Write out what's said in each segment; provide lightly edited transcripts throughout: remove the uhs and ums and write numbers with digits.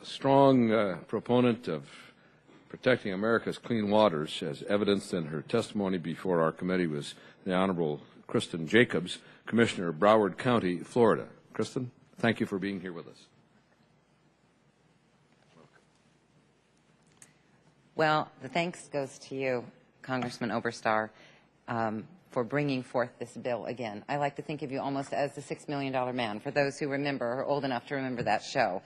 strong proponent of protecting America's clean waters, as evidenced in her testimony before our committee, was the Honorable Kristin Jacobs, Commissioner of Broward County, Florida. Kristin, thank you for being here with us. Well, the thanks goes to you, Congressman Oberstar, for bringing forth this bill again. I like to think of you almost as the $6 million man. For those who remember, or old enough to remember that show,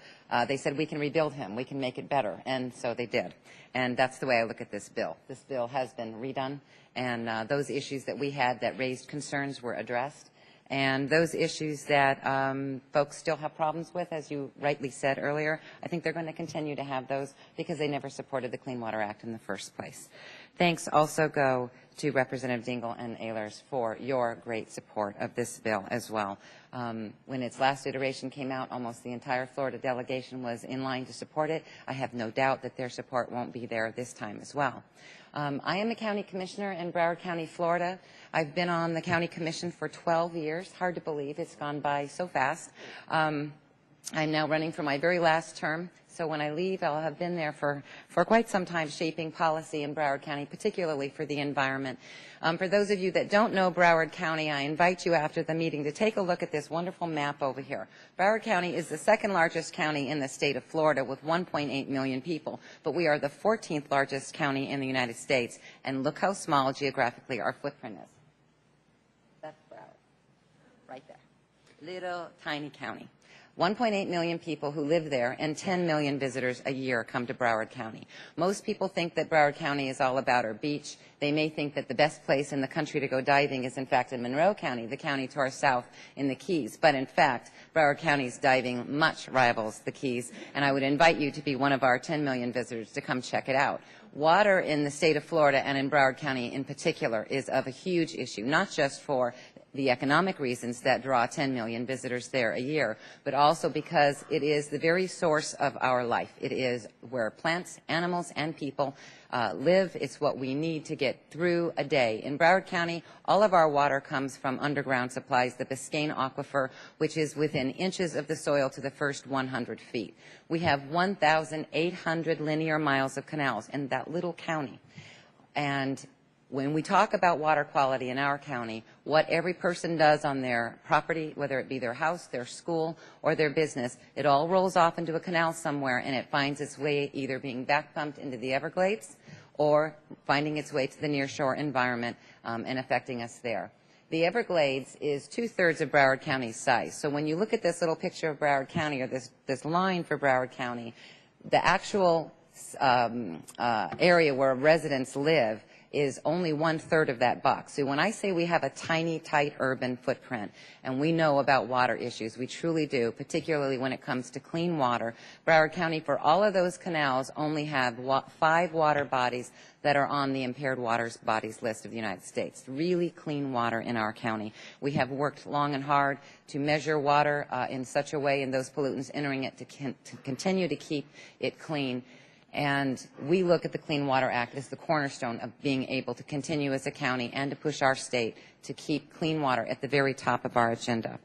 they said we can rebuild him, we can make it better, and so they did. And that's the way I look at this bill. This bill has been redone, and those issues that we had that raised concerns were addressed. And those issues that folks still have problems with, as you rightly said earlier, I think they're going to continue to have those because they never supported the Clean Water Act in the first place. Thanks also go to Representative Dingell and Ehlers for your great support of this bill as well. When its last iteration came out, almost the entire Florida delegation was in line to support it. I have no doubt that their support won't be there this time as well. I am a county commissioner in Broward County, Florida. I've been on the county commission for 12 years. Hard to believe. It's gone by so fast. I'm now running for my very last term. So when I leave, I'll have been there for quite some time shaping policy in Broward County, particularly for the environment. For those of you that don't know Broward County, I invite you after the meeting to take a look at this wonderful map over here. Broward County is the second largest county in the state of Florida with 1.8 million people, but we are the 14th largest county in the United States, and look how small geographically our footprint is. That's Broward, right there. Little tiny county. 1.8 million people who live there, and 10 million visitors a year come to Broward County. Most people think that Broward County is all about our beach. They may think that the best place in the country to go diving is, in fact, in Monroe County, the county to our south in the Keys. But, in fact, Broward County's diving much rivals the Keys, and I would invite you to be one of our 10 million visitors to come check it out. Water in the state of Florida and in Broward County in particular is of a huge issue, not just for the economic reasons that draw 10 million visitors there a year, but also because it is the very source of our life. It is where plants, animals, and people live. It's what we need to get through a day. In Broward County, all of our water comes from underground supplies, the Biscayne Aquifer, which is within inches of the soil to the first 100 feet. We have 1,800 linear miles of canals in that little county. And when we talk about water quality in our county, what every person does on their property, whether it be their house, their school, or their business, it all rolls off into a canal somewhere, and it finds its way either being back pumped into the Everglades or finding its way to the nearshore environment and affecting us there. The Everglades is 2/3 of Broward County's size. So when you look at this little picture of Broward County, or this line for Broward County, the actual area where residents live is only 1/3 of that box. So when I say we have a tiny, tight urban footprint and we know about water issues, we truly do, particularly when it comes to clean water. Broward County, for all of those canals, only have 5 water bodies that are on the impaired waters bodies list of the United States. Really clean water in our county. We have worked long and hard to measure water in such a way, and those pollutants entering it, to continue to keep it clean. And we look at the Clean Water Act as the cornerstone of being able to continue as a county and to push our state to keep clean water at the very top of our agenda.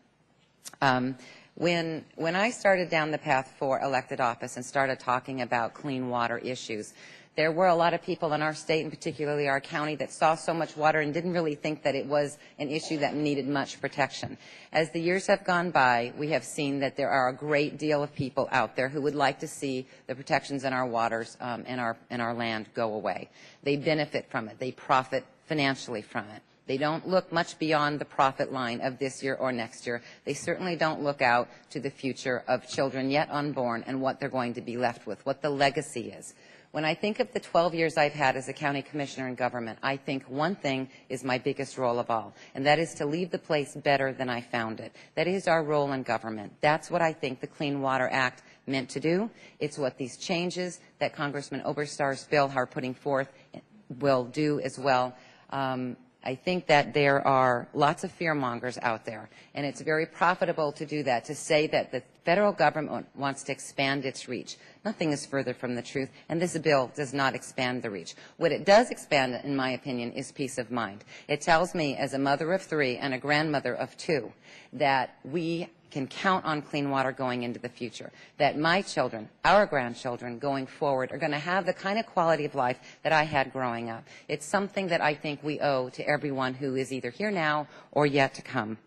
When I started down the path for elected office and started talking about clean water issues, there were a lot of people in our state, and particularly our county, that saw so much water and didn't really think that it was an issue that needed much protection. As the years have gone by, we have seen that there are a great deal of people out there who would like to see the protections in our waters and our land go away. They benefit from it. They profit financially from it. They don't look much beyond the profit line of this year or next year. They certainly don't look out to the future of children yet unborn and what they're going to be left with, what the legacy is. When I think of the 12 years I've had as a county commissioner in government, I think one thing is my biggest role of all, and that is to leave the place better than I found it. That is our role in government. That's what I think the Clean Water Act meant to do. It's what these changes that Congressman Oberstar's bill are putting forth will do as well. I think that there are lots of fear mongers out there, and it's very profitable to do that, to say that the Federal government wants to expand its reach. Nothing is further from the truth, and this bill does not expand the reach. What it does expand, in my opinion, is peace of mind. It tells me, as a mother of 3 and a grandmother of 2, that we can count on clean water going into the future, that my children, our grandchildren going forward are going to have the kind of quality of life that I had growing up. It's something that I think we owe to everyone who is either here now or yet to come.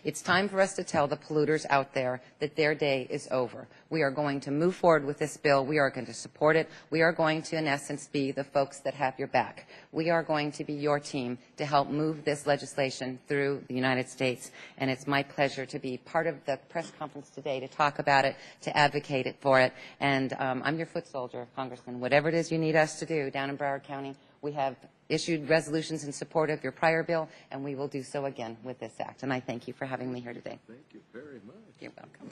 It's time for us to tell the polluters out there that their day is over. We are going to move forward with this bill. We are going to support it. We are going to, in essence, be the folks that have your back. We are going to be your team to help move this legislation through the United States. And it's my pleasure to be part of the press conference today to talk about it, to advocate it for it. And I'm your foot soldier, Congressman. Whatever it is you need us to do down in Broward County, we have issued resolutions in support of your prior bill, and we will do so again with this act. And I thank you for having me here today. Thank you very much. You're welcome.